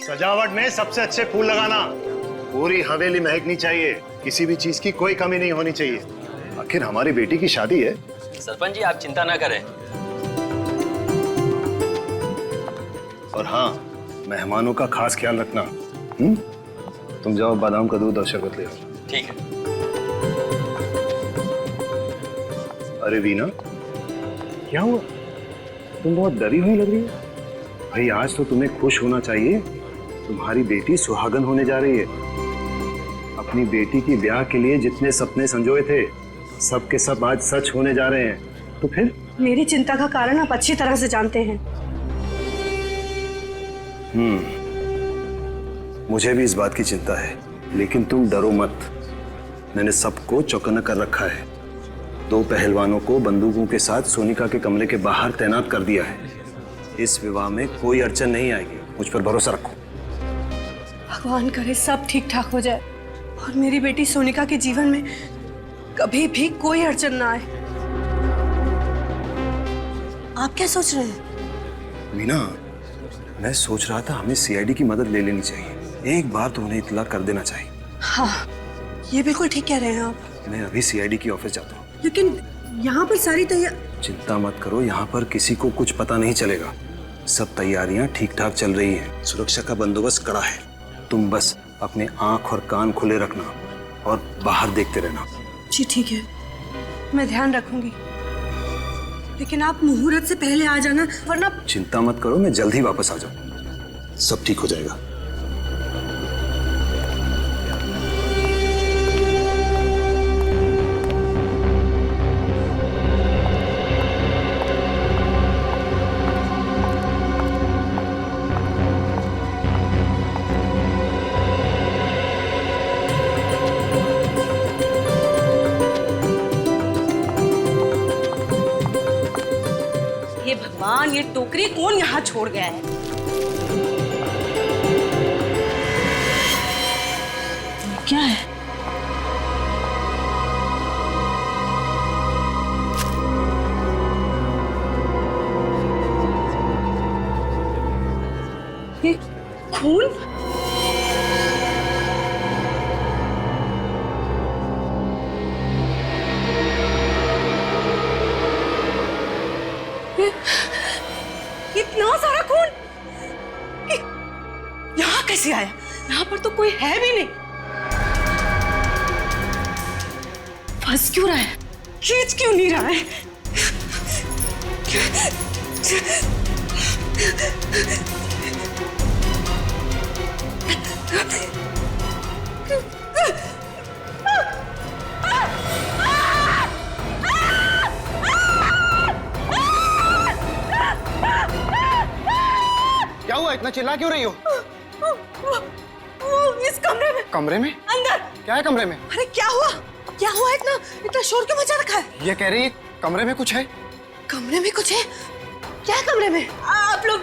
सजावट में सबसे अच्छे फूल लगाना। पूरी हवेली महकनी चाहिए, किसी भी चीज की कोई कमी नहीं होनी चाहिए। आखिर हमारी बेटी की शादी है। सरपंच जी आप चिंता ना करें। और हाँ, मेहमानों का खास ख्याल रखना। तुम जाओ बादाम का दूध और शरबत ले आओ। ठीक है। अरे वीना, क्या हुआ? तुम बहुत डरी हुई लग रही हो। भाई आज तो तुम्हें खुश होना चाहिए, तुम्हारी बेटी सुहागन होने जा रही है। अपनी बेटी की ब्याह के लिए जितने सपने संजोए थे सब के सब आज सच होने जा रहे हैं। तो फिर मेरी चिंता का कारण आप अच्छी तरह से जानते हैं। मुझे भी इस बात की चिंता है, लेकिन तुम डरो मत। मैंने सबको चौकन्ना कर रखा है। 2 पहलवानों को बंदूकों के साथ सोनिका के कमरे के बाहर तैनात कर दिया है। इस विवाह में कोई अड़चन नहीं आएगी, मुझ पर भरोसा रखो। भगवान करे सब ठीक ठाक हो जाए और मेरी बेटी सोनिका के जीवन में कभी भी कोई अड़चन ना आए। आप क्या सोच रहे हैं? मीना, मैं सोच रहा था हमें सीआईडी की मदद ले लेनी चाहिए। एक बार तो उन्हें इत्तला कर देना चाहिए। हाँ, ये बिल्कुल ठीक कह रहे हैं आप। मैं अभी सीआईडी की ऑफिस जाता हूँ। लेकिन यहाँ पर सारी चिंता मत करो, यहाँ पर किसी को कुछ पता नहीं चलेगा। सब तैयारियां ठीक ठाक चल रही हैं। सुरक्षा का बंदोबस्त कड़ा है। तुम बस अपने आंख और कान खुले रखना और बाहर देखते रहना। जी ठीक है, मैं ध्यान रखूंगी। लेकिन आप मुहूर्त से पहले आ जाना, वरना। चिंता मत करो, मैं जल्द ही वापस आ जाऊँ। सब ठीक हो जाएगा। भगवान, ये टोकरी कौन यहाँ छोड़ गया है? क्या है? ये खून? इतना सारा खून यहाँ कैसे आया? यहाँ पर तो कोई है भी नहीं। फंस क्यों रहा है? खींच क्यों नहीं रहा है? क्या हुआ? इतना चिल्ला क्यों रही हो? इस कमरे में। कमरे में? अंदर। क्या है कमरे में? अरे क्या हुआ? क्या हुआ? इतना शोर क्यों मचा रखा है? ये कह रही है कमरे में कुछ है। कमरे में कुछ है? क्या है कमरे में? आप लोग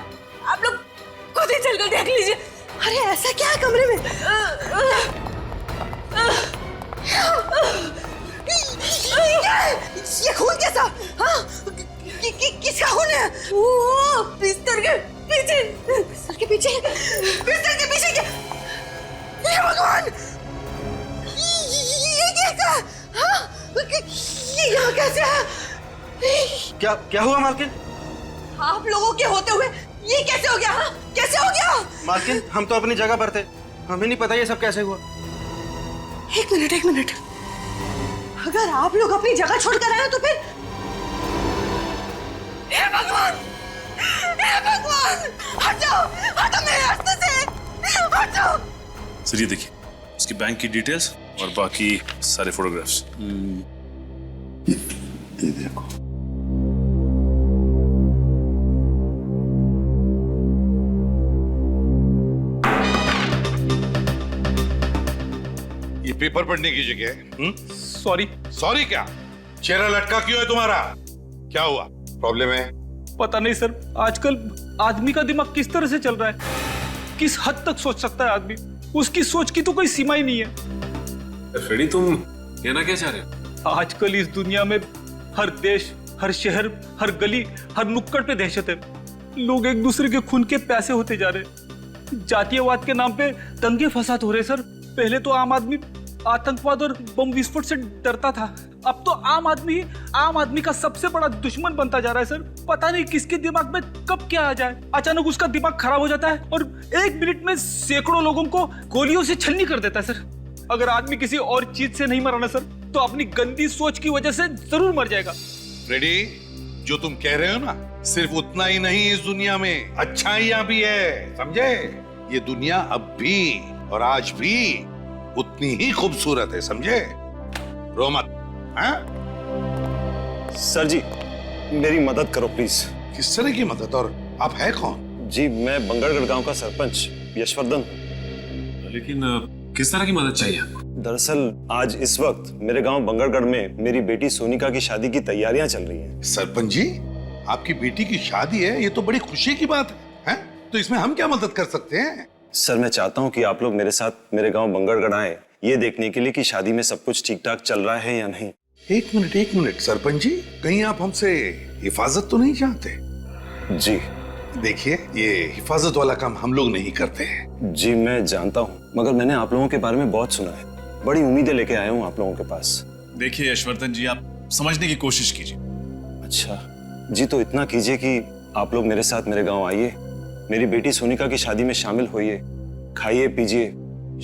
खुद ही चलकर देख लीजिए। अरे ऐसा क्या है कमरे में? ये खून कैसा? हाँ? किसका खून है? वो बिस्तर के पीछे। बिस्तर के पीछे? बिस्तर के पीछे क्या? ये भगवान! ये क्या? हाँ? ये यहाँ कैसे है? क्या हुआ मालकिन? आप लोगों के होते हुए ये कैसे हो गया? हाँ? कैसे हो गया? मालकिन, हम तो अपनी जगह पर थे, हमें नहीं पता ये सब कैसे हुआ। एक मिनट। अगर आप लोग अपनी जगह छोड़कर आए तो फिर? हे भगवान! हट जाओ मेरे रास्ते से! हट जाओ! सर ये देखिए, उसकी बैंक की डिटेल्स और बाकी सारे फोटोग्राफ्स। ये देखो। ये पेपर पढ़ने की जगह। सॉरी। सॉरी क्या? चेहरा लटका क्यों है तुम्हारा? क्या हुआ? प्रॉब्लम है? पता नहीं सर, आजकल आदमी का दिमाग किस तरह से चल रहा है, किस हद तक सोच सकता है आदमी, उसकी सोच की तो कोई सीमा ही नहीं है। फ्रेडी, तुम कहना क्या चाह रहे हो? आजकल इस दुनिया में हर देश, हर शहर, हर गली, हर नुक्कड़ पे दहशत है। लोग एक दूसरे के खून के प्यासे होते जा रहे हैं। जातीयवाद के नाम पे दंगे फसाद हो रहे सर। पहले तो आम आदमी आतंकवाद और बम विस्फोट से डरता था, अब तो आम आदमी का सबसे बड़ा दुश्मन बनता जा रहा है सर। पता नहीं किसके दिमाग में कब क्या आ जाए, अचानक उसका दिमाग खराब हो जाता है और 1 मिनट में सैकड़ों लोगों को गोलियों से छलनी कर देता है सर। अगर आदमी किसी और चीज से नहीं मरा ना सर, तो अपनी गंदी सोच की वजह से जरूर मर जाएगा। रेडी, जो तुम कह रहे हो ना, सिर्फ उतना ही नहीं, इस दुनिया में अच्छाइयां भी है, समझे? ये दुनिया अब भी और आज भी उतनी ही खूबसूरत है, समझे? रो मत, हाँ? सर जी, मेरी मदद करो प्लीज। किस तरह की मदद, और आप है कौन? जी, मैं बंगरगढ़ गांव का सरपंच यशवर्धन हूँ। लेकिन किस तरह की मदद चाहिए आपको? दरअसल आज इस वक्त मेरे गांव बंगरगढ़ में मेरी बेटी सोनिका की शादी की तैयारियां चल रही हैं। सरपंच जी, आपकी बेटी की शादी है, ये तो बड़ी खुशी की बात है? तो इसमें हम क्या मदद कर सकते हैं? सर, मैं चाहता हूं कि आप लोग मेरे साथ मेरे गांव बंगरगढ़ आए, ये देखने के लिए कि शादी में सब कुछ ठीक ठाक चल रहा है या नहीं। एक मिनट सरपंच जी, कहीं आप हमसे हिफाजत तो नहीं चाहते? जी देखिए, ये हिफाजत वाला काम हम लोग नहीं करते हैं। जी, मैं जानता हूँ, मगर मैंने आप लोगों के बारे में बहुत सुना है, बड़ी उम्मीदें लेके आया हूँ आप लोगों के पास। देखिए यशवर्धन जी, आप समझने की कोशिश कीजिए। अच्छा जी, तो इतना कीजिए कि आप लोग मेरे साथ मेरे गांव आइए, मेरी बेटी सोनिका की शादी में शामिल होइए, खाइए पीजिए,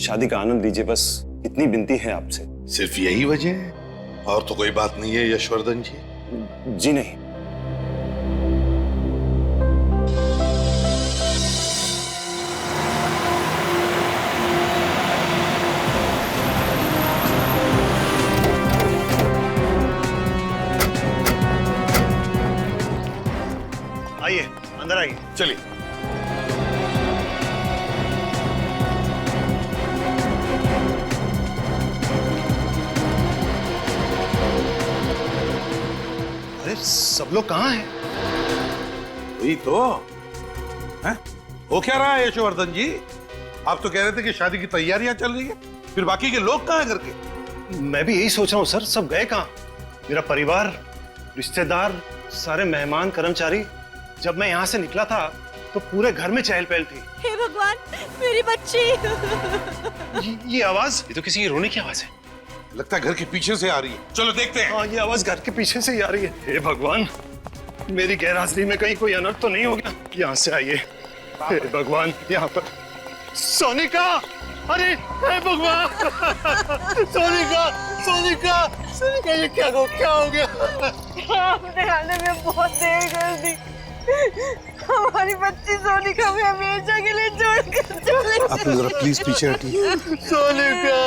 शादी का आनंद लीजिए, बस इतनी विनती है आपसे। सिर्फ यही वजह है, और तो कोई बात नहीं है यशवर्धन जी? जी नहीं। आइए, अंदर आइए। चलिए। अरे सब लोग कहाँ हैं? वही तो है? हो क्या रहा है यशवर्धन जी? आप तो कह रहे थे कि शादी की तैयारियां चल रही है, फिर बाकी के लोग कहाँ हैं घर के? मैं भी यही सोच रहा हूँ सर, सब गए कहाँ? मेरा परिवार, रिश्तेदार, सारे मेहमान, कर्मचारी। जब मैं यहाँ से निकला था तो पूरे घर में चहल पहल थी। हे भगवान, मेरी बच्ची! ये आवाज, ये तो किसी की रोने की आवाज है। लगता है घर के पीछे से आ रही है, चलो देखते हैं। हाँ, ये आवाज घर के पीछे से ही आ रही है। हे भगवान, मेरी गैरहाजिरी में कहीं कोई अनर्थ तो नहीं हो गया? यहाँ से आइए। हे भगवान, यहाँ पर सोनिका! अरे हे भगवान! सोनिका, सोनिका, सोनिका, ये क्या हो गया? आपने आने में बहुत देर कर दी। हमारी बच्ची सोनिका में हमेशा के लिए छोड़कर चले आप जरा प्लीज पीछे हटिए। सोनिका!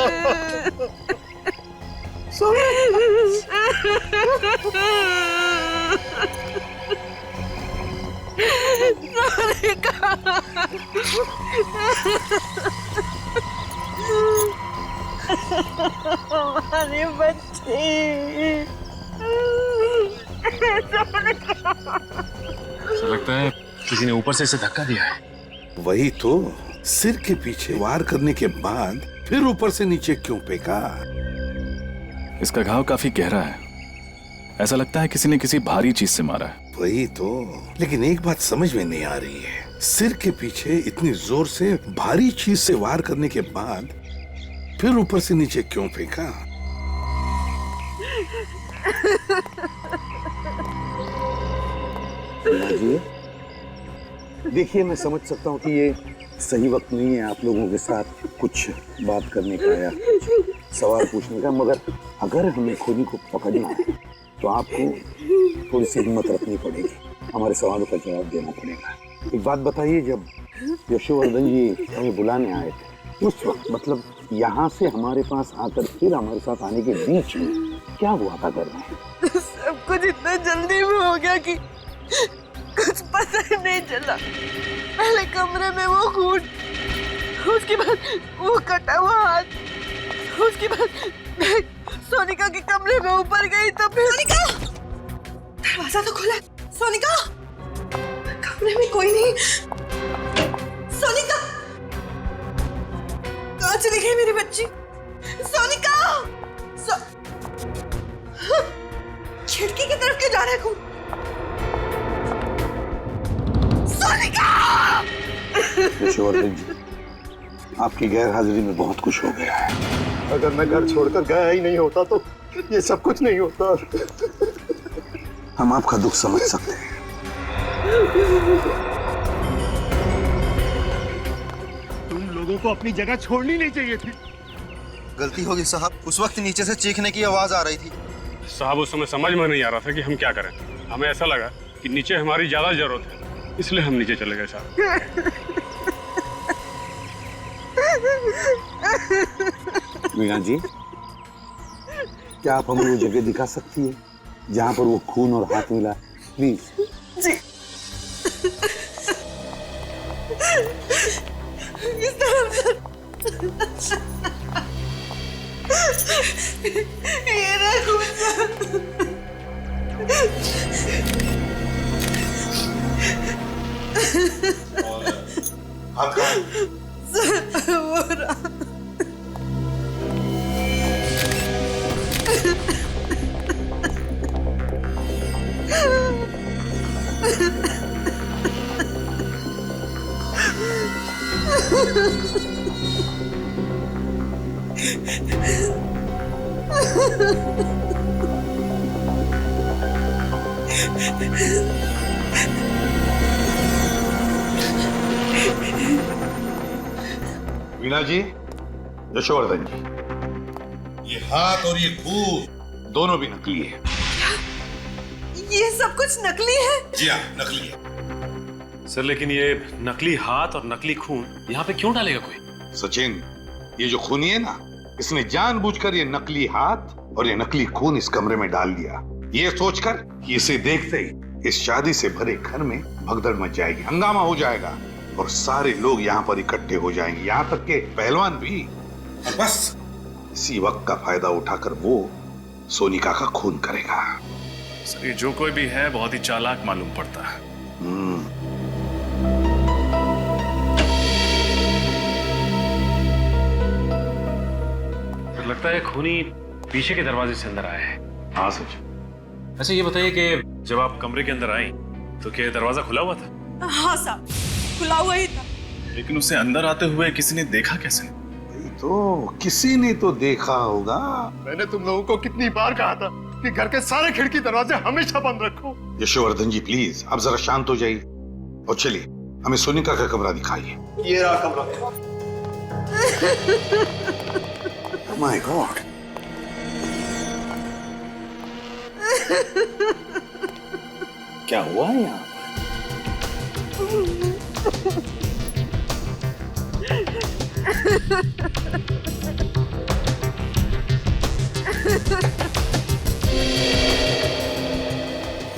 हमारी बच्ची ऐसा लगता है किसी ने ऊपर से इसे धक्का दिया है। वही तो, सिर के पीछे वार करने के बाद फिर ऊपर से नीचे क्यों फेंका? इसका घाव काफी गहरा है, ऐसा लगता है किसी ने किसी भारी चीज से मारा है। वही तो, लेकिन एक बात समझ में नहीं आ रही है, सिर के पीछे इतनी जोर से भारी चीज से वार करने के बाद फिर ऊपर से नीचे क्यों फेंका? देखिए, मैं समझ सकता हूँ कि ये सही वक्त नहीं है आप लोगों के साथ कुछ बात करने का या सवाल पूछने का, मगर अगर हमें खोनी को पकड़ना है तो आपको थोड़ी सी हिम्मत रखनी पड़ेगी, हमारे सवालों का जवाब देना पड़ेगा। एक बात बताइए, जब यशवर्धन जी हमें बुलाने आए थे उस वक्त, मतलब यहाँ से हमारे पास आकर फिर हमारे साथ आने के बीच में क्या हुआ था घर में? सब कुछ इतना जल्दी में हो गया कि कुछ पता ही नहीं चला। पहले कमरे में वो खून, उसके बाद वो कटा हुआ हाथ, उसके बाद मैं सोनिका के कमरे में ऊपर गई तो फिर सोनिका! दरवाजा तो खुला। सोनिका! कमरे में कोई नहीं। सोनिका! कहाँ चली गई मेरी बच्ची? सोनिका! खिड़की की तरफ क्यों जा रहा है खून? सोनिका! यशोवर्धन जी, आपकी गैर हाजिरी में बहुत कुछ हो गया है। अगर मैं घर छोड़कर गया ही नहीं होता तो ये सब कुछ नहीं होता। हम आपका दुख समझ सकते हैं। तुम लोगों को अपनी जगह छोड़नी नहीं चाहिए थी। गलती होगी साहब, उस वक्त नीचे से चीखने की आवाज आ रही थी। साहब उस समय समझ में नहीं आ रहा था कि हम क्या करें। हमें ऐसा लगा कि नीचे हमारी ज्यादा जरूरत है, इसलिए हम नीचे चले गए साहब। मीना जी, क्या आप हमें वो जगह दिखा सकती है जहां पर वो खून और हाथ मिला? प्लीज। जी। इस तरफ ये रखो। हाथ कहाँ? वो रहा। वीणा जी, यशोवर्धन जी, ये हाथ और ये खून दोनों भी नकली है। ये सब कुछ नकली है? जी हाँ, नकली है। सर लेकिन ये नकली हाथ और नकली खून यहाँ पे क्यों डालेगा कोई? सचिन, ये जो खूनी है ना, इसने जानबूझकर ये नकली हाथ और ये नकली खून इस कमरे में डाल दिया, ये सोचकर कि इसे देखते ही इस शादी से भरे घर में भगदड़ मच जाएगी, हंगामा हो जाएगा और सारे लोग यहाँ पर इकट्ठे हो जाएंगे, यहाँ तक के पहलवान भी। और बस इसी वक्त का फायदा उठाकर वो सोनिका का खून करेगा। सर ये जो कोई भी है बहुत ही चालाक मालूम पड़ता है। लगता है खूनी पीछे के दरवाजे से अंदर आया है। हाँ सच। अच्छा ये बताइए कि जब आप कमरे के अंदर आई तो क्या दरवाजा खुला हुआ था? हाँ साहब, खुला हुआ ही था। लेकिन उसे अंदर आते हुए किसी ने देखा कैसे? तो किसी ने तो देखा होगा। मैंने तुम लोगों को कितनी बार कहा था कि घर के सारे खिड़की दरवाजे हमेशा बंद रखो। यशोवर्धन जी प्लीज अब जरा शांत हो जाइए और चलिए हमें सोनिका का कमरा दिखाइए। ये रहा कमरा। माय गॉड, क्या हुआ है यहाँ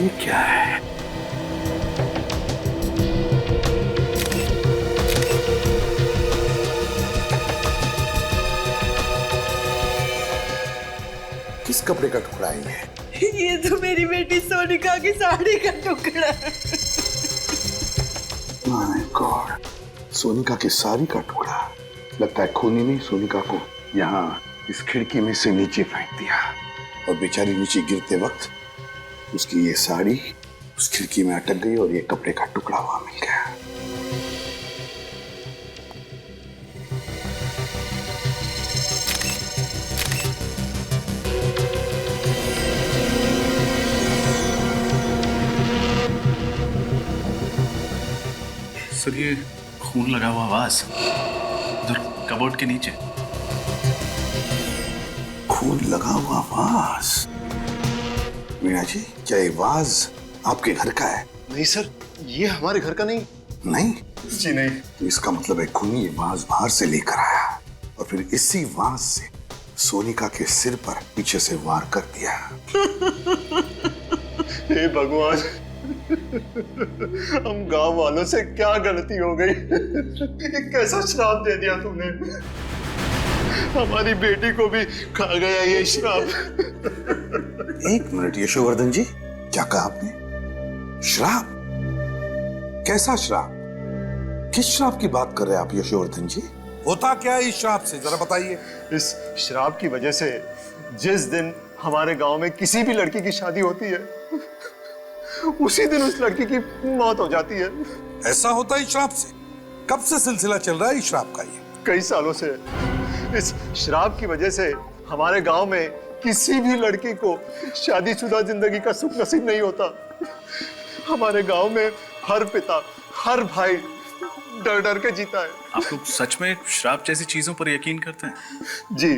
ये क्या है? किस कपड़े का टुकड़ा है ये तो मेरी बेटी सोनिका की साड़ी का टुकड़ा है। माय गॉड, सोनिका की साड़ी का टुकड़ा। लगता है खूनी ने सोनिका को यहाँ इस खिड़की में से नीचे फेंक दिया और बेचारी नीचे गिरते वक्त उसकी ये साड़ी उस खिड़की में अटक गई और ये कपड़े का टुकड़ा वहां मिल गया। सर ये खून लगा हुआ वास उधर कबोर्ड के नीचे। खून लगा हुआ वास। मीना जी, क्या ये वाज आपके घर का है? नहीं सर, ये हमारे घर का नहीं। नहीं जी नहीं। तो इसका मतलब है खूनी ये वाज बाहर से लेकर आया और फिर इसी वाज से सोनिका के सिर पर पीछे से वार कर दिया। हे भगवान, हम गांव वालों से क्या गलती हो गई? कैसा श्राप दे दिया तूने? हमारी बेटी को भी खा गया ये श्राप। एक मिनट यशोवर्धन जी, क्या कहा आपने? श्राप? कैसा श्राप? किस श्राप की बात कर रहे हैं आप यशोवर्धन जी? होता क्या है इस श्राप से, जरा बताइए। इस श्राप की वजह से जिस दिन हमारे गांव में किसी भी लड़की की शादी होती है उसी दिन उस लड़की की मौत हो जाती है। ऐसा होता है इस श्राप से? कब से सिलसिला चल रहा है इस शराब का? ये कई सालों से इस शराब की वजह से हमारे गांव में किसी भी लड़की को शादीशुदा जिंदगी का सुख नसीब नहीं होता। हमारे गांव में हर पिता, हर भाई डर डर के जीता है। आप लोग सच में शराब जैसी चीजों पर यकीन करते हैं? जी,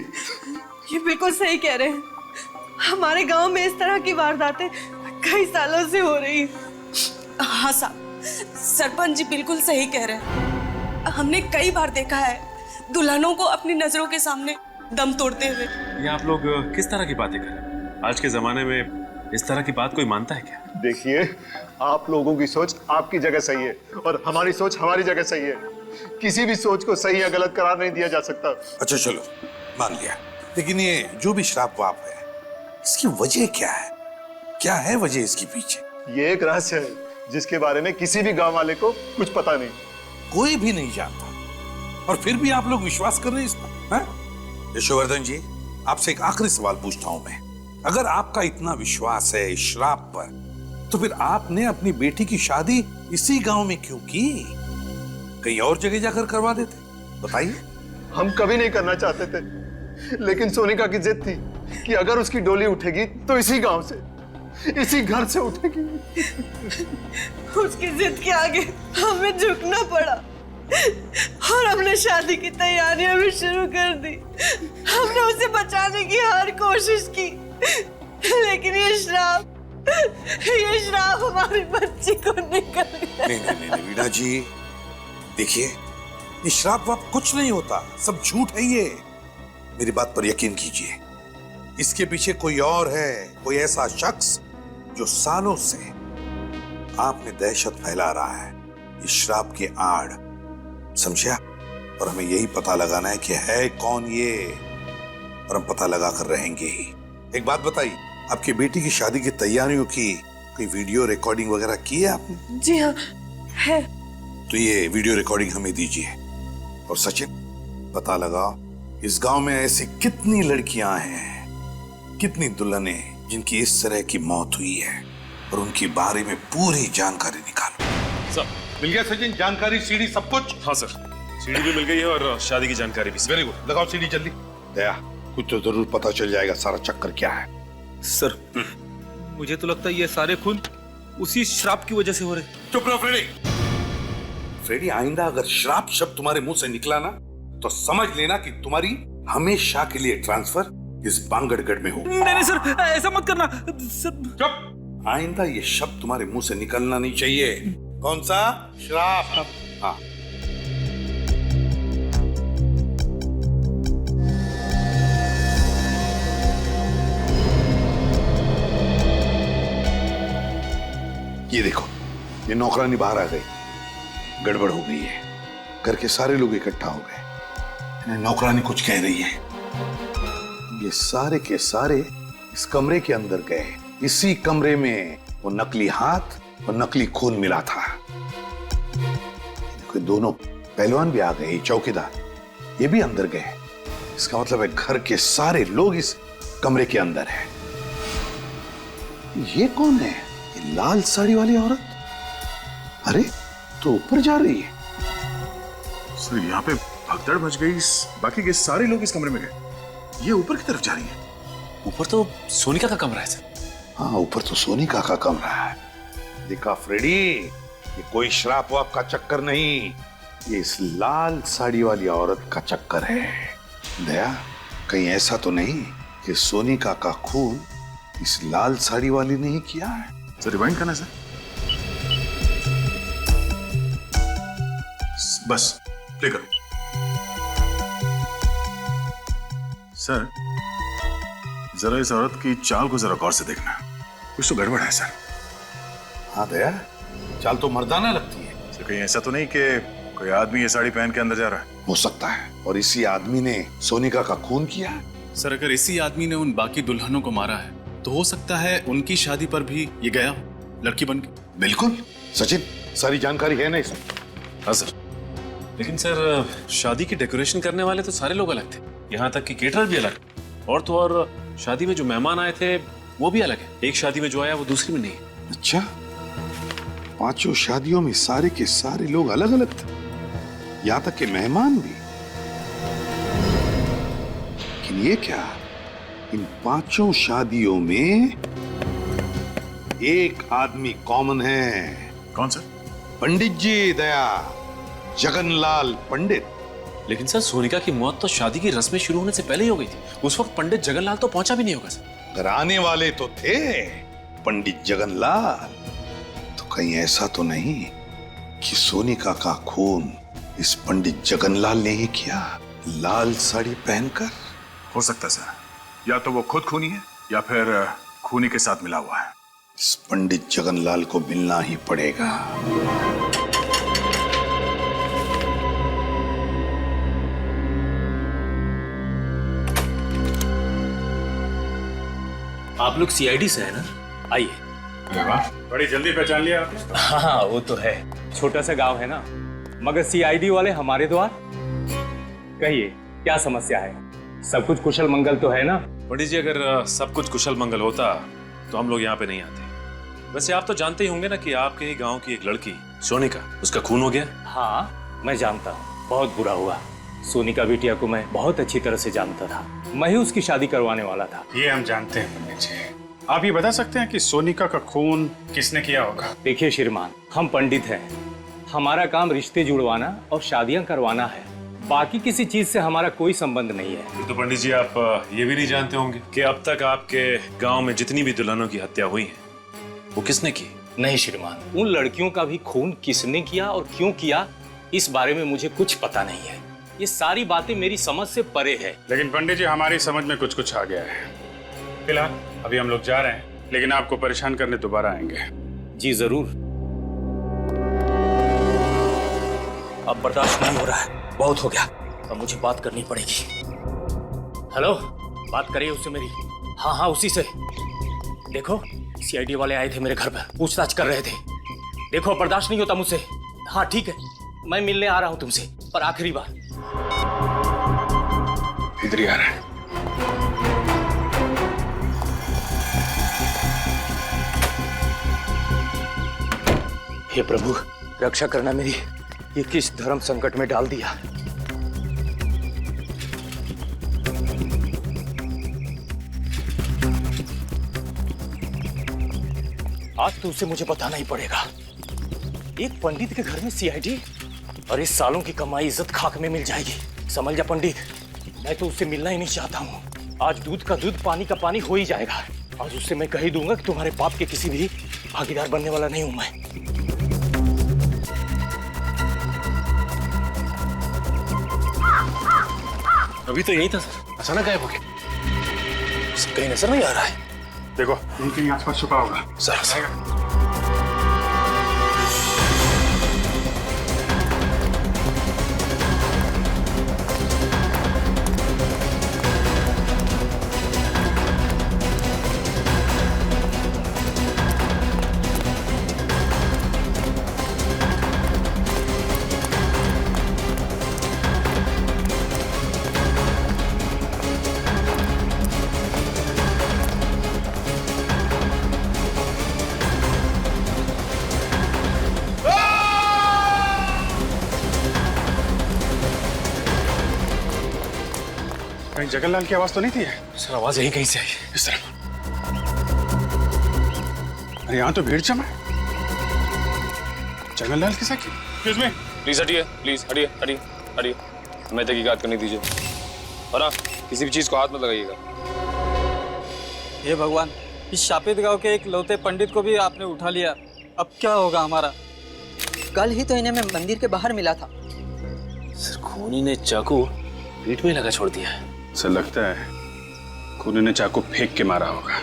ये बिल्कुल सही कह रहे हैं। हमारे गांव में इस तरह की वारदातें कई सालों से हो रही हैं। हाँ साहब, सरपंच जी बिल्कुल सही कह रहे हैं। हमने कई बार देखा है दुल्हनों को अपनी नजरों के सामने दम तोड़ते हुए। ये आप लोग किस तरह की बातें कर रहे हैं? आज के जमाने में इस तरह की बात कोई मानता है क्या? देखिए, आप लोगों की सोच आपकी जगह सही है और हमारी सोच हमारी जगह सही है। किसी भी सोच को सही या गलत करार नहीं दिया जा सकता। अच्छा चलो, मान लिया, लेकिन ये जो भी शराब वाप है, इसकी वजह क्या है? क्या है वजह इसके पीछे? ये एक रहस्य है जिसके बारे में किसी भी गांव वाले को कुछ पता नहीं। कोई भी नहीं जानता, और फिर भी आप लोग विश्वास कर रहे हैं इस पर, हैं? यशोवर्धन जी, आपसे एक आखिरी सवाल पूछता हूं मैं। अगर आपका इतना विश्वास है इस शराब पर, तो फिर आपने अपनी बेटी की शादी इसी गांव में क्यों की? कहीं और जगह जाकर करवा देते? बताइए। हम कभी नहीं करना चाहते थे, लेकिन सोनिका की जिद थी कि अगर उसकी डोली उठेगी तो इसी गांव से, इसी घर से उठेगी। उसकी जिद के आगे हमें झुकना पड़ा और हमने शादी की तैयारियां भी शुरू कर दी। हमने उसे बचाने की हर कोशिश की, लेकिन ये श्राप हमारी बच्ची को निकल गया। नहीं वीणा जी, देखिए, ये श्राप वाप कुछ नहीं होता, सब झूठ है ये। मेरी बात पर यकीन कीजिए, इसके पीछे कोई और है, कोई ऐसा शख्स जो सालों से आप में दहशत फैला रहा है इस श्राप के आड़, समझा? और हमें यही पता लगाना है कि है कौन ये, और हम पता लगा कर रहेंगे ही। एक बात बताइए, आपकी बेटी की शादी की तैयारियों की कोई वीडियो रिकॉर्डिंग वगैरह की है आपने? जी हाँ, है। तो ये वीडियो रिकॉर्डिंग हमें दीजिए। और सचिन, पता लगाओ इस गांव में ऐसी कितनी लड़कियां हैं, कितनी दुल्हनें जिनकी इस तरह की मौत हुई है, और उनके बारे में पूरी जानकारी निकालो। सब मिल गया सचिन, जानकारी, सीडी, सब कुछ? हाँ सर, सीडी भी मिल गई है और शादी की जानकारी भी। वेरी गुड, लगाओ सीडी जल्दी। दया, कुछ तो जरूर पता चल जाएगा सारा चक्कर क्या है। सर, मुझे तो लगता है ये सारे खून उसी श्राप की वजह से हो रहे। चुप रहो फ्रेडी। फ्रेडी, आइंदा अगर श्राप शब्द तुम्हारे मुंह से निकला ना, तो समझ लेना कि तुम्हारी हमेशा के लिए ट्रांसफर इस बांगड़गढ़ में हो। नहीं सर, ऐसा मत करना सर। चुप, आइंदा ये शब्द तुम्हारे मुंह से निकलना नहीं चाहिए। कौन सा? श्राप। हाँ, ये देखो, ये नौकरानी बाहर आ गई। गड़बड़ हो गई है, घर के सारे लोग इकट्ठा हो गए। नौकरानी कुछ कह रही है। ये सारे के सारे इस कमरे के अंदर गए। इसी कमरे में वो नकली हाथ और नकली खून मिला था। देखो, दोनों पहलवान भी आ गए, चौकीदार ये भी अंदर गए। इसका मतलब है घर के सारे लोग इस कमरे के अंदर हैं। ये कौन है? ये लाल साड़ी वाली औरत? अरे, तो ऊपर जा रही है। सर, यहाँ पे भगदड़ मच गई, बाकी के सारे लोग इस कमरे में गए। ये ऊपर की तरफ जा रही है। ऊपर तो सोनिका का कमरा है सर। हाँ, ऊपर तो सोनिका का कमरा है। देखा फ्रेडी, ये कोई श्राप वाप का चक्कर नहीं, ये इस लाल साड़ी वाली औरत का चक्कर है। दया, कहीं ऐसा तो नहीं कि सोनिका का खून इस लाल साड़ी वाली ने ही किया है? सर, रिवाइंड करना सर। बस प्ले करो सर। जरा इस औरत की चाल को जरा गौर से देखना, कुछ तो गड़बड़ है सर। हाँ दया, चाल तो मर्दाना लगती है। सर, कहीं ऐसा तो नहीं कि कोई आदमी ये साड़ी पहन के अंदर जा रहा है? हो सकता है, और इसी आदमी ने सोनिका का खून किया है। सर, अगर इसी आदमी ने उन बाकी दुल्हनों को मारा है, तो हो सकता है उनकी शादी पर भी ये गया लड़की बन के। बिल्कुल सचिन, सारी जानकारी है ना इसमें? हाँ सर, लेकिन सर शादी की डेकोरेशन करने वाले तो सारे लोग अलग थे, यहाँ तक कि केटरर भी अलग, और तो और शादी में जो मेहमान आए थे वो भी अलग है। एक शादी में जो आया वो दूसरी में नहीं है। अच्छा, पांचों शादियों में सारे के सारे लोग अलग अलग थे? यहां तक कि मेहमान भी। लेकिन ये क्या, इन 5 शादियों में एक आदमी कॉमन है। कौन सर? पंडित जी, दया जगनलाल पंडित। लेकिन सर सोनिका की मौत तो शादी की रस्में शुरू होने से पहले ही हो गई थी। उस वक्त पंडित जगनलाल तो पहुंचा भी नहीं होगा सर। अगर आने वाले तो थे पंडित जगनलाल, तो कहीं ऐसा तो नहीं कि सोनिका का खून इस पंडित जगनलाल ने ही किया, लाल साड़ी पहनकर? हो सकता है सर, या तो वो खुद खूनी है या फिर खूनी के साथ मिला हुआ है। इस पंडित जगनलाल को मिलना ही पड़ेगा। आप लोग सीआईडी से है ना? आइए। अरे वाह, बड़ी जल्दी पहचान लिया आपने। हाँ वो तो है। छोटा सा गांव है ना, मगर सीआईडी वाले हमारे द्वार। कहिए क्या समस्या है? सब कुछ कुशल मंगल तो है ना? पंडित जी, अगर सब कुछ कुशल मंगल होता तो हम लोग यहाँ पे नहीं आते। वैसे आप तो जानते ही होंगे ना कि आपके ही गांव की एक लड़की सोनिका, उसका खून हो गया। हाँ मैं जानता हूँ, बहुत बुरा हुआ। सोनिका बिटिया को मैं बहुत अच्छी तरह से जानता था, मैं ही उसकी शादी करवाने वाला था। ये हम जानते हैं पंडित जी। आप ये बता सकते हैं कि सोनिका का खून किसने किया होगा? देखिए श्रीमान, हम पंडित हैं, हमारा काम रिश्ते जुड़वाना और शादियां करवाना है, बाकी किसी चीज से हमारा कोई संबंध नहीं है। तो पंडित जी, आप ये भी नहीं जानते होंगे कि अब तक आपके गांव में जितनी भी दुल्हनों की हत्या हुई है वो किसने की? नहीं श्रीमान, उन लड़कियों का भी खून किसने किया और क्यों किया, इस बारे में मुझे कुछ पता नहीं है। ये सारी बातें मेरी समझ से परे है। लेकिन पंडित जी, हमारी समझ में कुछ कुछ आ गया है। फिलहाल अभी हम लोग जा रहे हैं, लेकिन आपको परेशान करने दोबारा आएंगे। जी जरूर। अब बर्दाश्त नहीं हो रहा है, बहुत हो गया। अब मुझे बात करनी पड़ेगी। हेलो, बात करिए उससे मेरी। हाँ हाँ उसी से। देखो सीआईडी वाले आए थे मेरे घर पर, पूछताछ कर रहे थे। देखो बर्दाश्त नहीं होता मुझसे। हाँ ठीक है, मैं मिलने आ रहा हूँ तुमसे, पर आखिरी बार। इधर ही आ रहा है। हे प्रभु, रक्षा करना मेरी। ये किस धर्म संकट में डाल दिया। आज तो उसे मुझे बताना ही पड़ेगा। एक पंडित के घर में सीआईडी, और इस सालों की कमाई इज्जत खाक में मिल जाएगी। समझ जा पंडित, मैं तो उससे मिलना ही नहीं चाहता हूँ। आज दूध का दूध, पानी का पानी हो ही जाएगा। आज उससे मैं कह ही दूंगा कि तुम्हारे पाप के किसी भी भागीदार बनने वाला नहीं हूं मैं। अभी तो यही था सर, अचानक गायब हो गया। उसे कहीं नजर नहीं आ रहा है। देखो कहीं कहीं आसपास छुपा होगा। सर कहीं जगनलाल की आवाज तो नहीं थी? सर आवाज यही कहीं से आई, इस तरफ। अरे यहाँ तो भीड़ जमा है। जगनलाल के साथ? एक्सक्यूज मी, प्लीज हटिए, प्लीज हटिए हटिए हटिए, हमें तहकीकात करने दीजिए। और हाँ, किसी भी चीज को हाथ मत लगाइएगा। हे भगवान, इस शापित गांव के एक लौते पंडित को भी आपने उठा लिया। अब क्या होगा हमारा? कल ही तो इन्हें मैं मंदिर के बाहर मिला था। सर खूनी ने चाकू पीठ में लगा छोड़ दिया है। सर लगता है खूनी ने चाकू फेंक के मारा होगा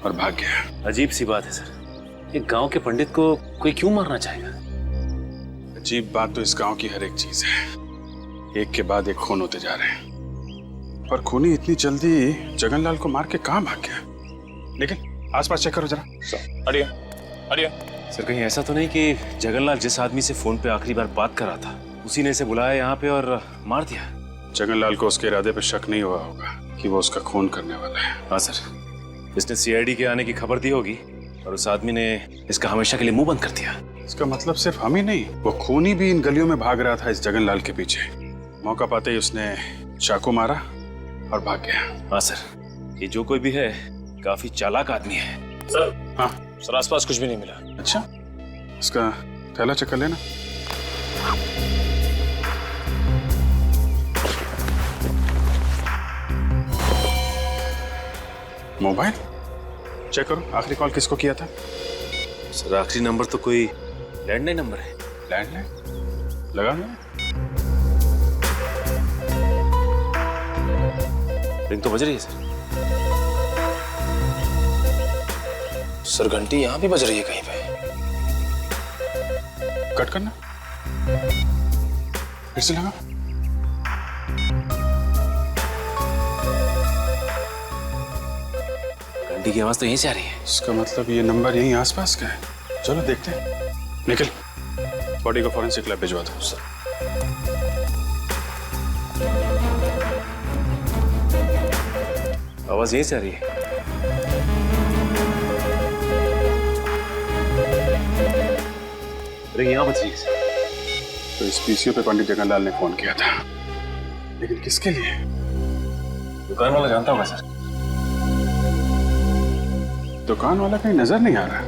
और भाग गया। अजीब सी बात है सर, एक गांव के पंडित को कोई क्यों मारना चाहेगा? अजीब बात तो इस गांव की हर एक चीज है, एक के बाद एक खून होते जा रहे हैं। पर खूनी इतनी जल्दी जगनलाल को मार के कहां भाग गया? लेकिन आसपास चेक करो जरा। हटिए हटिए। सर कहीं ऐसा तो नहीं कि जगनलाल जिस आदमी से फोन पे आखिरी बार बात कर रहा था उसी ने इसे बुलाया यहाँ पे और मार दिया? जगनलाल को उसके इरादे पे शक नहीं हुआ होगा कि वो उसका खून करने वाला है। हाँ सर, इसने सीआईडी के आने की खबर दी होगी और उस आदमी ने इसका हमेशा के लिए मुंह बंद कर दिया। इसका मतलब सिर्फ हम ही नहीं, वो खूनी भी इन गलियों में भाग रहा था इस जगनलाल के पीछे। मौका पाते ही उसने चाकू मारा और भाग गया। हाँ सर, ये जो कोई भी है काफी चालाक आदमी है। सर। हाँ सर, आसपास कुछ भी नहीं मिला। अच्छा, इसका थैला चेक कर लेना। मोबाइल चेक करो, आखिरी कॉल किसको किया था? सर आखिरी नंबर तो कोई लैंडलाइन नंबर है। लैंडलाइन लगा लो। रिंग तो बज रही है सर। सर घंटी यहाँ भी बज रही है कहीं पे। कट करना, फिर से लगा। घंटी की आवाज तो यहीं से आ रही है। इसका मतलब ये नंबर यहीं आसपास का है। चलो देखते हैं। निखिल, बॉडी को फॉरेंसिक लैब भिजवा दो। सर। आवाज यहीं से आ रही है। रिंग यहाँ बज रही है। तो इस पीसीओ पे पंडित जगनलाल ने फोन किया था, लेकिन किसके लिए? दुकान वाला जानता होगा सर। दुकान वाला कहीं नजर नहीं आ रहा।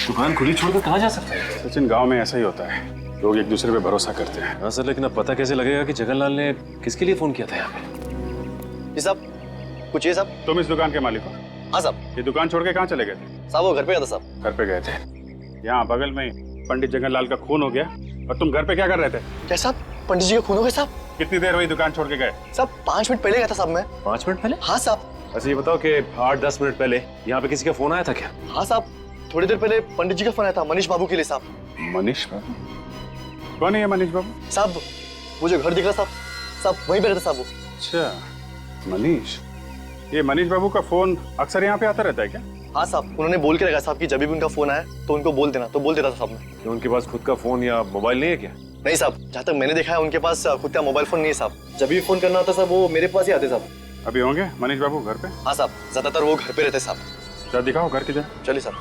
दुकान खुली छोड़कर कहाँ जा सकता है? सचिन, गांव में ऐसा ही होता है, लोग एक दूसरे पे भरोसा करते हैं। हाँ सर, लेकिन अब पता कैसे लगेगा कि जगनलाल ने किसके लिए फोन किया था यहाँ पे? जी साहब, कुछ ये साहब। तुम इस दुकान के मालिक हो? हाँ साहब। ये दुकान छोड़ के कहाँ चले गए थे? साहब वो घर पे गया था साहब। घर पे गए थे। यहाँ बगल में पंडित जगनलाल का खून हो गया और तुम घर पे क्या कर रहे थे? क्या साहब, पंडित जी का खून हो गया साहब? कितनी देर हुई दुकान छोड़ के गए? साहब 5 मिनट पहले गया था साहब मैं। 5 मिनट पहले? हाँ साहब। अच्छा ये बताओ कि 8-10 मिनट पहले यहाँ पे किसी का फोन आया था क्या? हाँ साहब, थोड़ी देर पहले पंडित जी का फोन आया था मनीष बाबू के लिए साहब। मनीष बाबू? कौन है ये मनीष बाबू? साहब वो जो घर दिख रहा साहब वहीं पे रहता साहब वो। अच्छा मनीष, ये मनीष बाबू का फोन अक्सर यहाँ पे आता रहता है क्या? हाँ साहब, उन्होंने बोल के रखा साहब कि जब भी उनका फोन आया तो उनको बोल देना, तो बोल देता था साहब मैं। तो उनके पास खुद का फोन या मोबाइल नहीं है क्या? नहीं साहब, जहाँ तक मैंने देखा है उनके पास खुद का मोबाइल फोन नहीं है साहब। जब भी फोन करना होता साहब वो मेरे पास ही आते साहब। अभी होंगे मनीष बाबू घर पे? हाँ साहब, ज्यादातर वो घर पे रहते साहब। क्या दिखाओ घर किधर? चलिए साहब।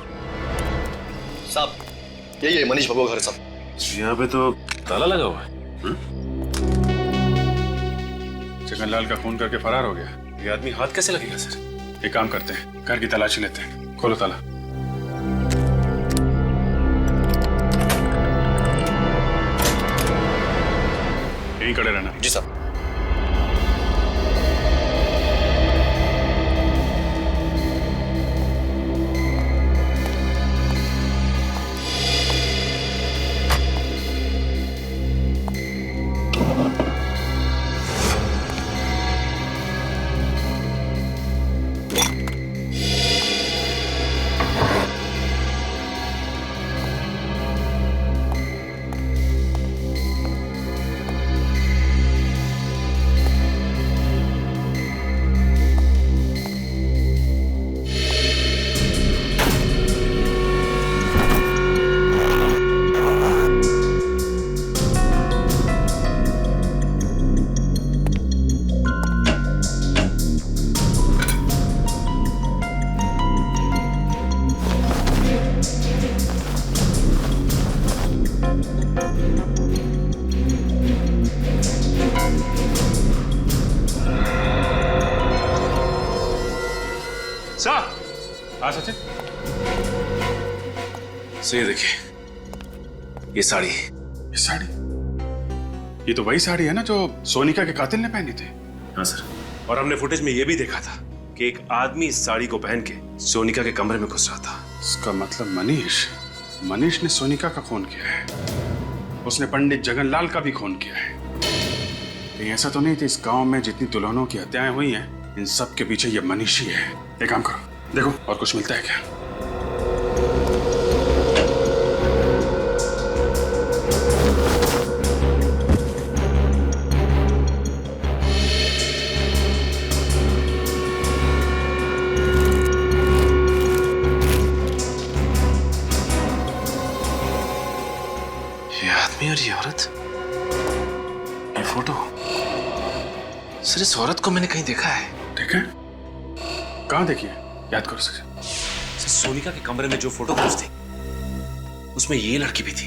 साहब यही है मनीष बाबू का घर साहब। यहाँ पे तो ताला लगा हुआ है। जगनलाल का खून करके फरार हो गया। ये आदमी हाथ कैसे लगेगा सर? एक काम करते हैं, घर की तलाशी लेते हैं। खोलो ताला। यहीं खड़े रहना। जी साहब। हाँ सचिन, सो ये देखिए, ये साड़ी। ये साड़ी? ये तो वही साड़ी है ना जो सोनिका के कातिल ने पहनी थी। हाँ सर, और हमने फुटेज में ये भी देखा था कि एक आदमी इस साड़ी को पहन के सोनिका के कमरे में घुस रहा था। इसका मतलब मनीष ने सोनिका का खून किया है। उसने पंडित जगनलाल का भी खून किया है। कहीं ऐसा तो नहीं कि इस गांव में जितनी दुल्हनों की हत्याएं हुई हैं, इन सब के पीछे ये मनीष ही है। एक काम करो, देखो और कुछ मिलता है क्या। ये आदमी और ये औरत, ये फोटो, सर इस औरत को मैंने कहीं देखा है। देखा? कहाँ देखिए? याद करो सर। सोनिका के कमरे में जो फोटोग्राफ्स थे उसमें ये लड़की भी थी।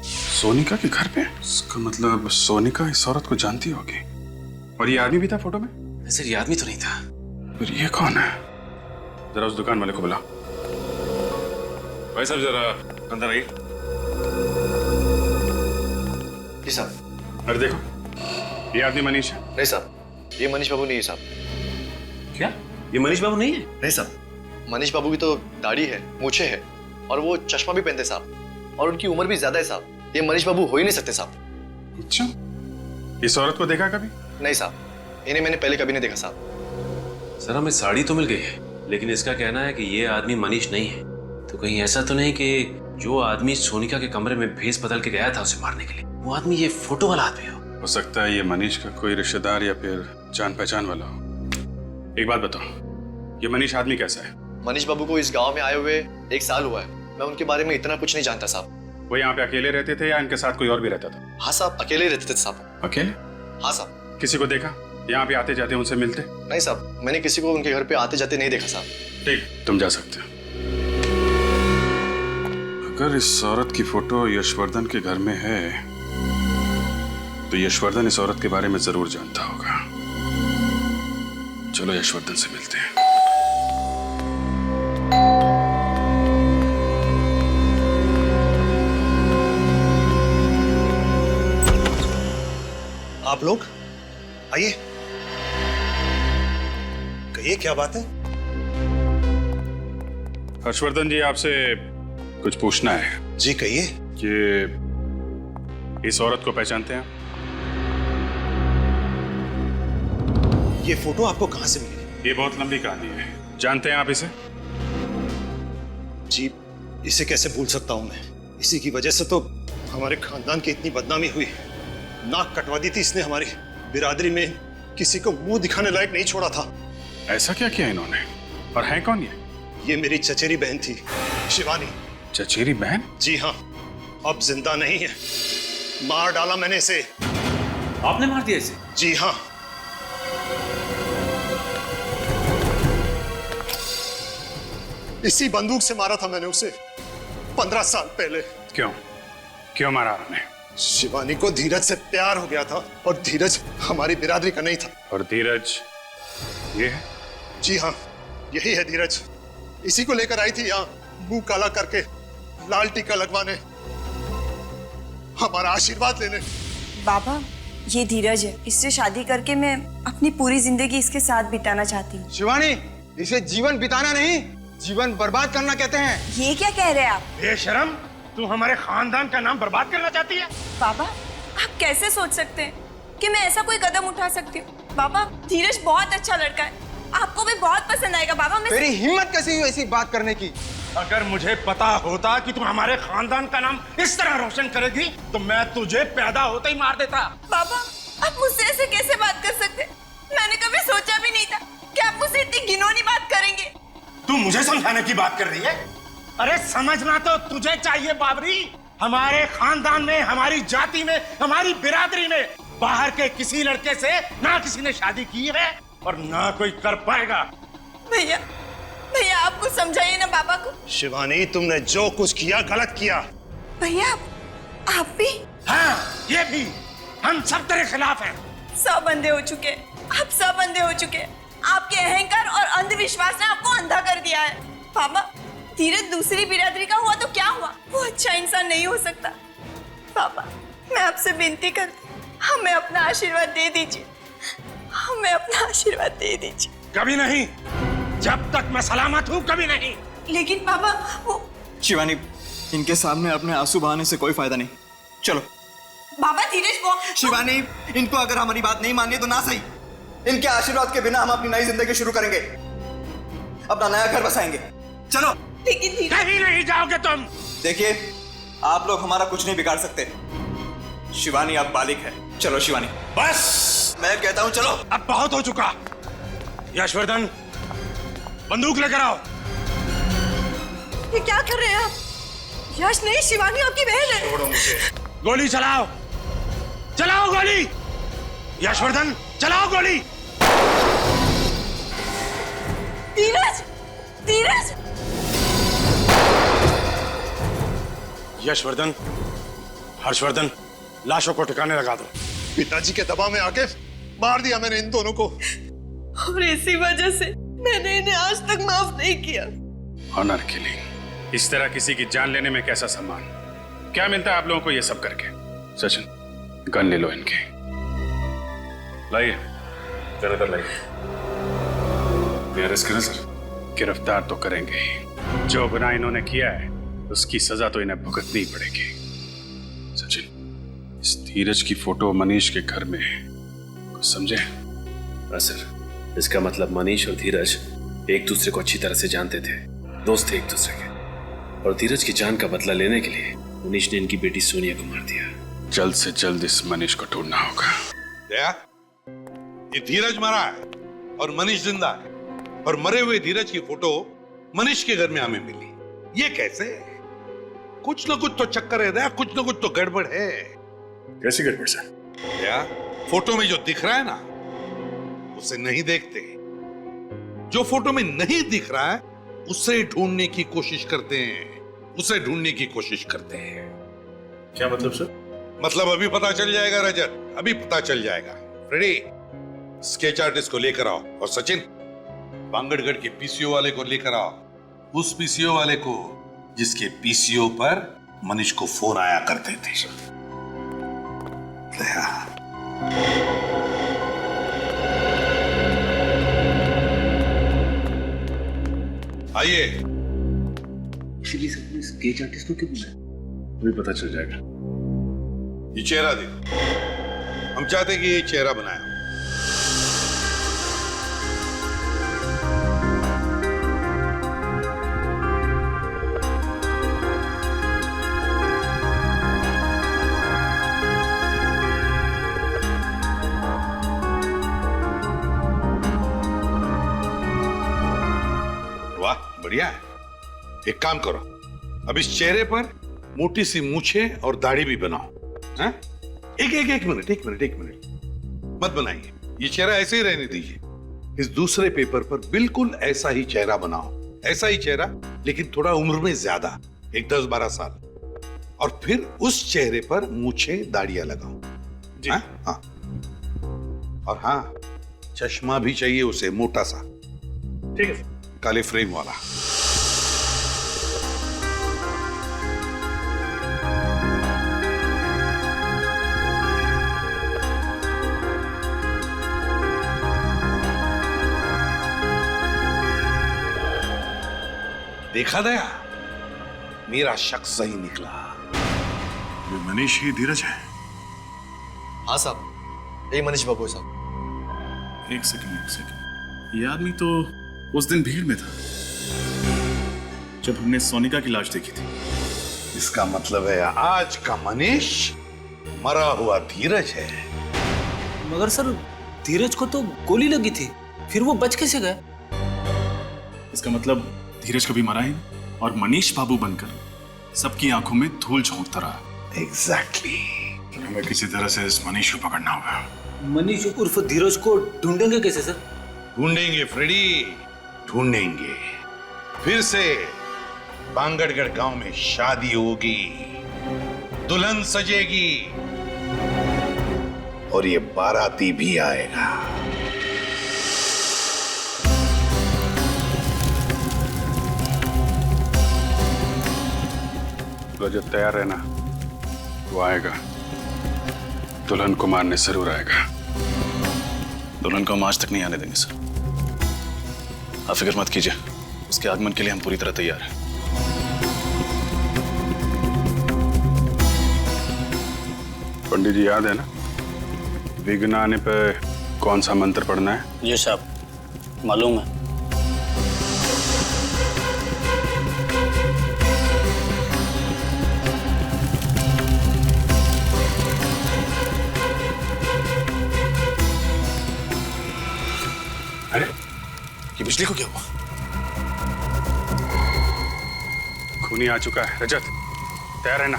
सोनिका के घर पे? इसका मतलब सोनिका इस औरत को जानती होगी। और ये आदमी भी था फोटो में? सर ये आदमी तो नहीं था। फिर ये कौन है? जरा उस दुकान वाले को बुला। भाई साहब जरा अंदर आइए। जी साहब। अरे देखो, ये आदमी मनीष है। नहीं साहब, ये मनीष बाबू नहीं है साहब। क्या ये मनीष बाबू नहीं है? नहीं साहब, मनीष बाबू की तो दाढ़ी है, मूछें है और वो चश्मा भी पहनते साहब, और उनकी उम्र भी ज्यादा है साहब। ये मनीष बाबू हो ही नहीं सकते साहब। अच्छा, इस औरत को देखा कभी? नहीं साहब, इन्हें मैंने पहले कभी नहीं देखा साहब। सर हमें साड़ी तो मिल गई है, लेकिन इसका कहना है कि ये आदमी मनीष नहीं है। तो कहीं ऐसा तो नहीं कि जो आदमी सोनिका के कमरे में भेस बदल के गया था उसे मारने के लिए, वो आदमी ये फोटो वाला आदमी हो सकता है ये मनीष का कोई रिश्तेदार या फिर जान पहचान वाला हो। एक बात बताओ, ये मनीष आदमी कैसा है? मनीष बाबू को इस गांव में आए हुए 1 साल हुआ है। मैं उनके बारे में इतना कुछ नहीं जानता साहब। वो यहाँ पे अकेले रहते थे या इनके साथ कोई और भी रहता था? हाँ साहब, अकेले रहते थे साहब। अकेले? हाँ साहब। किसी को देखा यहाँ पे आते जाते उनसे मिलते? नहीं साहब, मैंने किसी को उनके घर पे आते जाते नहीं देखा साहब। ठीक, तुम जा सकते हो। अगर इस औरत की फोटो यशवर्धन के घर में है तो यशवर्धन इस औरत के बारे में जरूर जानता होगा। चलो यशवर्धन से मिलते हैं। आप लोग आइए, कहिए क्या बात है? हर्षवर्धन जी, आपसे कुछ पूछना है। जी कहिए। कि इस औरत को पहचानते हैं? ये फोटो आपको कहां से मिली? ये बहुत लंबी कहानी है। जानते हैं आप इसे? जी, इसे कैसे भूल सकता हूं मैं। इसी की वजह से तो हमारे खानदान की इतनी बदनामी हुई। नाक कटवा दी थी इसने हमारी बिरादरी में, किसी को मुंह दिखाने लायक नहीं छोड़ा था। ऐसा क्या किया इन्होंने? और है कौन ये मेरी चचेरी बहन थी, शिवानी। चचेरी बहन? जी हाँ, अब जिंदा नहीं है। मार डाला मैंने इसे। आपने मार दिया इसे? जी हाँ। इसी बंदूक से मारा था मैंने उसे 15 साल पहले। क्यों? क्यों मारा आपने? शिवानी को धीरज से प्यार हो गया था, और धीरज हमारी बिरादरी का नहीं था। और धीरज ये है? जी हाँ, यही है धीरज। इसी को लेकर आई थी यहाँ, मुंह काला करके, लाल टीका लगवाने, हमारा आशीर्वाद लेने। बाबा, ये धीरज है। इससे शादी करके मैं अपनी पूरी जिंदगी इसके साथ बिताना चाहती हूँ। शिवानी, इसे जीवन बिताना नहीं, जीवन बर्बाद करना कहते हैं। ये क्या कह रहे हैं आप? बेशरम, तू हमारे खानदान का नाम बर्बाद करना चाहती है? बाबा, आप कैसे सोच सकते हैं कि मैं ऐसा कोई कदम उठा सकती हूँ? बाबा, धीरज बहुत अच्छा लड़का है, आपको भी बहुत पसंद आएगा। बाबा, मैं तेरी हिम्मत कैसी हुई ऐसी बात करने की? अगर मुझे पता होता कि तू हमारे खानदान का नाम इस तरह रोशन करेगी तो मैं तुझे पैदा होते ही मार देता। बाबा, आप मुझसे ऐसे कैसे बात कर सकते? मैंने कभी सोचा भी नहीं था कि आप मुझसे इतनी घिनौनी बात करेंगे। तू मुझे समझाने की बात कर रही है? अरे समझना तो तुझे चाहिए बाबरी। हमारे खानदान में, हमारी जाति में, हमारी बिरादरी में बाहर के किसी लड़के से ना किसी ने शादी की है और ना कोई कर पाएगा। भैया, भैया आप कुछ समझाइए ना बाबा को। शिवानी, तुमने जो कुछ किया गलत किया। भैया, आप भी? हाँ, ये भी। हम सब तेरे खिलाफ हैं। सब अंधे हो चुके, आप सब अंधे हो चुके। आपके अहंकार और अंधविश्वास ने आपको अंधा कर दिया है। बाबा, धीरज दूसरी बिरादरी का हुआ तो क्या हुआ? वो अच्छा इंसान नहीं हो सकता। बाबा, मैं आपसे विनती करती, हमें अपना आशीर्वाद दे दीजिए, हमें अपना आशीर्वाद दे दीजिए। कभी नहीं, जब तक मैं सलामत हूँ कभी नहीं। लेकिन बाबा, वो शिवानी, इनके सामने अपने आंसू बहाने से कोई फायदा नहीं। चलो। बाबा, धीरज वो शिवानी, इनको अगर हमारी बात नहीं माननी तो ना सही, इनके आशीर्वाद के बिना हम अपनी नई जिंदगी शुरू करेंगे, अपना नया घर बसाएंगे। चलो। लेकिन कहीं नहीं जाओगे तुम। देखिए, आप लोग हमारा कुछ नहीं बिगाड़ सकते। शिवानी अब बालिक है। चलो शिवानी। बस, मैं कहता हूं चलो। अब बहुत हो चुका। यशवर्धन, बंदूक लेकर आओ। ये क्या कर रहे हैं आप? यश नहीं, शिवानी आपकी बहन है। छोड़ो मुझे। गोली चलाओ, चलाओ गोली। यशवर्धन, चलाओ गोली। धीरज, धीरज। यशवर्धन, हर्षवर्धन, लाशों को ठिकाने लगा दो। पिताजी के दबाव में आके मार दिया मैंने इन दोनों को, और इसी वजह से मैंने इन्हें आज तक माफ नहीं किया। ऑनर किलिंग, इस तरह किसी की जान लेने में कैसा सम्मान? क्या मिलता है आप लोगों को ये सब करके? सचिन, गन ले लो इनके। लाइए, ज्यादातर लाइए। अरेस्ट करें सर? गिरफ्तार तो करेंगे ही। जो गुनाह इन्होंने किया है उसकी सजा तो इन्हें भुगतनी ही पड़ेगी। सचिन, इस धीरज की फोटो मनीष के घर में है, कुछ समझे? हाँ सर, इसका मतलब मनीष और धीरज एक दूसरे को अच्छी तरह से जानते थे, दोस्त थे एक दूसरे के, और धीरज की जान का बदला लेने के लिए मनीष ने इनकी बेटी सोनिया को मार दिया। जल्द से जल्द इस मनीष को ढूंढना होगा। दया, ये धीरज मरा है और मनीष जिंदा है, और मरे हुए धीरज की फोटो मनीष के घर में हमें मिली। ये कैसे? कुछ ना कुछ तो चक्कर है दया, कुछ ना कुछ तो गड़बड़ है। कैसी गड़बड़ सर? दया, फोटो में जो दिख रहा है ना उसे नहीं देखते, जो फोटो में नहीं दिख रहा है उसे ढूंढने की कोशिश करते हैं, उसे ढूंढने की कोशिश करते हैं। क्या मतलब सर? मतलब अभी पता चल जाएगा रजत, अभी पता चल जाएगा। फ्रेडी, स्केच आर्टिस्ट को लेकर आओ, और सचिन, बांगड़गढ़ के पीसीओ वाले को लेकर आओ, उस पीसीओ वाले को जिसके पीसीओ पर मनीष को फोन आया करते थे। आइए। एक्चुअली सबने स्केच आर्टिस्ट को क्यों बुलाया? अभी पता चल जाएगा। ये चेहरा देखो, हम चाहते हैं कि ये चेहरा बनाया। वाह, बढ़िया है। एक काम करो, अब इस चेहरे पर मोटी सी मूछें और दाढ़ी भी बनाओ। हैं? एक मिनट मत बनाइए, ये चेहरा ऐसे ही रहने दीजिए। इस दूसरे पेपर पर बिल्कुल ऐसा ही चेहरा बनाओ, ऐसा ही चेहरा, लेकिन थोड़ा उम्र में ज्यादा, एक 10-12 साल, और फिर उस चेहरे पर मूछें दाढ़ियां लगाओ। जी हाँ। और हाँ, चश्मा भी चाहिए उसे, मोटा सा, ठीक है, काले फ्रेम वाला। देखा दया, मेरा शक सही निकला। ये मनीष ही धीरज है? हाँ साहब, यही मनीष बाबू है साहब। एक सेकंड, ये आदमी तो उस दिन भीड़ में था जब हमने सोनिका की लाश देखी थी। इसका मतलब है आज का मनीष मरा हुआ धीरज है। मगर सर, धीरज को तो गोली लगी थी, फिर वो बच कैसे गए? इसका मतलब धीरज कभी मरा ही नहीं, और मनीष बाबू बनकर सबकी आंखों में धूल झोंकता रहा। एग्जैक्टली। हमें किसी तरह से इस मनीष को पकड़ना होगा। मनीष उर्फ धीरज को ढूंढेंगे कैसे सर? ढूंढेंगे फ्रेडी, ढूंढेंगे। फिर से बांगड़गढ़ गांव में शादी होगी, दुल्हन सजेगी, और ये बाराती भी आएगा। रजत, तैयार रहना, वो आएगा। दुल्हन को मारने जरूर आएगा। दुल्हन को हम आज तक नहीं आने देंगे सर। आप फिक्र मत कीजिए, उसके आगमन के लिए हम पूरी तरह तैयार हैं। पंडित जी, याद है ना विघ्न आने पर कौन सा मंत्र पढ़ना है? जी साहब, मालूम है। अरे, ये बिजली को क्या हुआ? खूनी आ चुका है। रजत, तैयार है ना?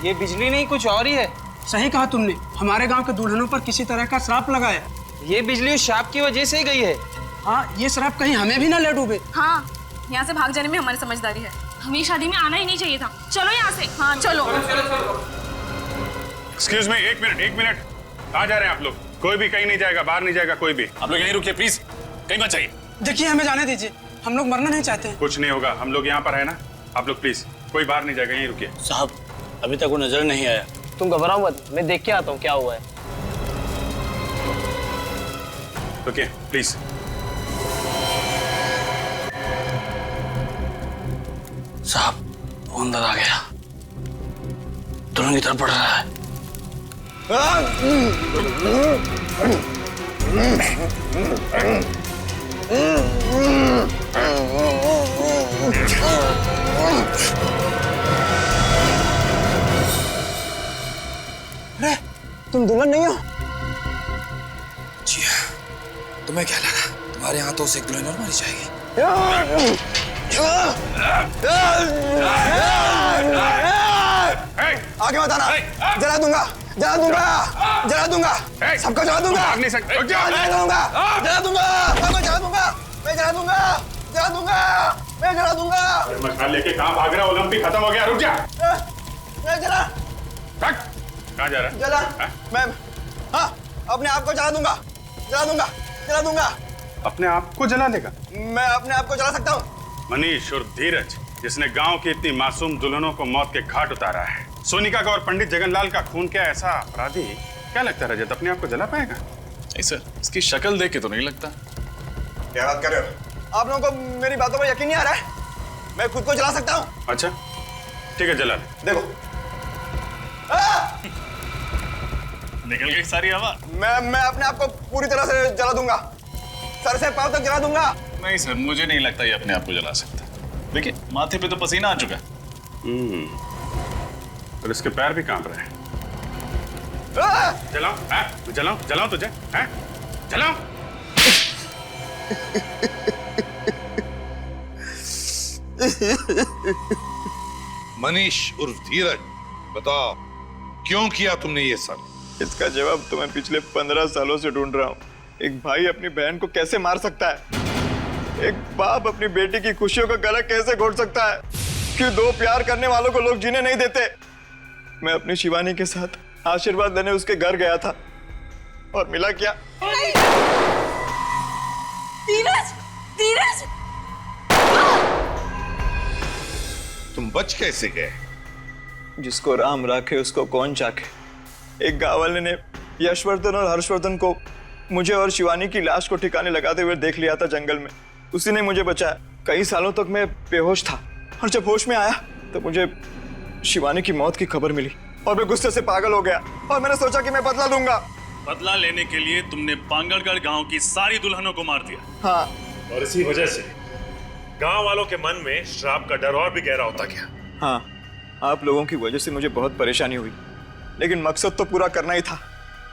ये बिजली नहीं, कुछ और ही है। सही कहा तुमने, हमारे गांव के दुल्हनों पर किसी तरह का श्राप लगा है। ये बिजली उस श्राप की वजह से ही गई है। हाँ, ये श्राप कहीं हमें भी ना ले डूबे। हाँ, यहाँ से भाग जाने में हमारी समझदारी है। हमें शादी में आना ही नहीं चाहिए था। चलो यहाँ से। हाँ चलो। एक्सक्यूज मी, एक मिनट। कहाँ जा रहे हैं आप लोग? कोई भी कहीं नहीं जाएगा, बाहर नहीं जाएगा कोई भी। आप लोग यहीं रुकिए प्लीज, कहीं मत जाइए। देखिए हमें जाने दीजिए, हम लोग मरना नहीं चाहते। कुछ नहीं होगा, हम लोग यहाँ पर है ना। आप लोग प्लीज कोई बाहर नहीं जाएगा, यहीं रुकिए। साहब अभी तक वो नजर नहीं आया। तुम घबराओ मत, मैं देख के आता हूँ क्या हुआ है। रुकिए प्लीज। साहब वो अंदर आ गया, दुल्हन की तरफ बढ़ रहा है। अरे तुम दुल्हन नहीं हो? जी हाँ, तुम्हें क्या लगा तुम्हारे हाथों से एक दुल्हन और मारी जाएगी? आगे मत आना, जला दूंगा। सबको जला दूंगा। मैं जला दूंगा। मशाल लेके कहाँ भाग रहा? ओलंपिक खत्म हो गया, रुक जा। मैं जला। कहाँ जा रहा है? जला मैं, हाँ अपने आप को जला दूंगा। अपने आप को जला देगा? मैं अपने आप को जला सकता हूँ। मनीष और धीरज, जिसने गांव की इतनी मासूम दुल्हनों को मौत के घाट उतारा है, सोनिका का और पंडित जगनलाल का खून क्या ऐसा अपराधी, क्या लगता है रजत अपने आप को जला पाएगा? नहीं सर, इसकी शक्ल देख के तो नहीं लगता। क्या बात कर रहे हो? आप लोगों को मेरी बातों पर यकीन नहीं आ रहा है? मैं खुद को जला सकता हूँ। अच्छा ठीक है, जला ले। देखो निकल गई सारी हवा। मैं अपने आप को पूरी तरह से जला दूंगा, सर से पांव तक जला दूंगा। नहीं सर, मुझे नहीं लगता ये अपने आप को जला सकता। देखिए माथे पे तो पसीना आ चुका है। और इसके पैर भी कांप रहे हैं। जलाऊं तुझे? जलाऊं? मनीष उर्फ धीरज, बताओ क्यों किया तुमने ये सब? इसका जवाब तो मैं पिछले 15 सालों से ढूंढ रहा हूँ। एक भाई अपनी बहन को कैसे मार सकता है? एक बाप अपनी बेटी की खुशियों का गला कैसे घोट सकता है? क्यों दो प्यार करने वालों को लोग जीने नहीं देते? मैं अपनी शिवानी के साथ आशीर्वाद लेने उसके घर गया था और मिला क्या? धीरज! तुम बच कैसे गए? जिसको राम राखे उसको कौन चाखे। एक गांव वाले ने यशवर्धन और हर्षवर्धन को मुझे और शिवानी की लाश को ठिकाने लगाते हुए देख लिया था जंगल में। उसी ने मुझे बचाया। कई सालों तक मैं बेहोश था और जब होश में आया तो मुझे शिवानी की मौत की खबर मिली और मैं गुस्से से पागल हो गया और मैंने सोचा कि मैं बदला लूंगा। बदला लेने के लिए तुमने पांगड़गढ़ गांव की सारी दुल्हनों को मार दिया। हाँ, और इसी वजह से गांव वालों के मन में श्राप का डर और भी गहरा होता गया। हाँ, आप लोगों की वजह से मुझे बहुत परेशानी हुई, लेकिन मकसद तो पूरा करना ही था।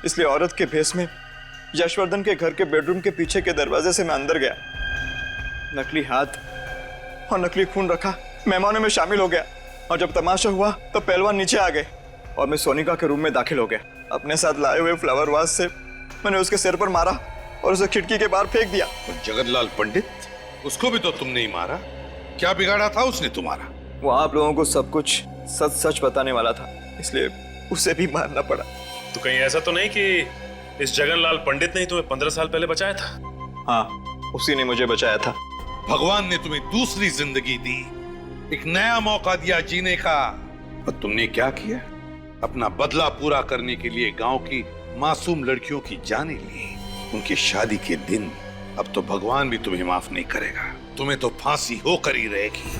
इसलिए औरत के भेष में यशवर्धन के घर के बेडरूम के पीछे के दरवाजे से मैं अंदर गया, नकली हाथ और नकली खून रखा, मेहमानों में शामिल हो गया और जब तमाशा हुआ तो पहलवान नीचे आ गए और मैं सोनिका के रूम में दाखिल हो गया। अपने साथ लाए हुए फ्लावर वास से मैंने उसके सिर पर मारा और उसे खिड़की के बाहर फेंक दिया। और जगनलाल पंडित, उसको भी तो तुमने ही मारा। क्या बिगाड़ा था उसने तुम्हारा? वो आप लोगों को सब कुछ सच सच बताने वाला था, इसलिए उसे भी मारना पड़ा। तो कहीं ऐसा तो नहीं कि इस जगनलाल पंडित ने ही तुम्हें 15 साल पहले बचाया था? हाँ, उसी ने मुझे बचाया था। भगवान ने तुम्हें दूसरी जिंदगी दी, एक नया मौका दिया जीने का, और तुमने क्या किया? अपना बदला पूरा करने के लिए गांव की मासूम लड़कियों की जानें ली। उनकी शादी के दिन अब तो भगवान भी तुम्हें माफ नहीं करेगा, तुम्हें तो फांसी होकर ही रहेगी।